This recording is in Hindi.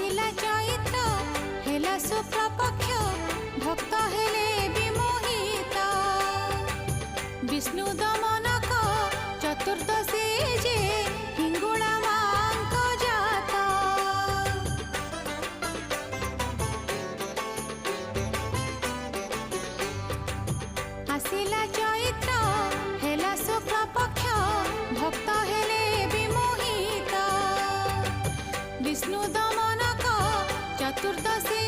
आसिला चैत्र हेला शुक्ल पक्ष भक्त हेले विमोहित विष्णु दमनक चतुर्दशी जे हिंगुला मांक जात आसिला चैत्र हेला शुक्ल पक्ष भक्त हेले विमोहित विष्णु दमनक चतुर्दशी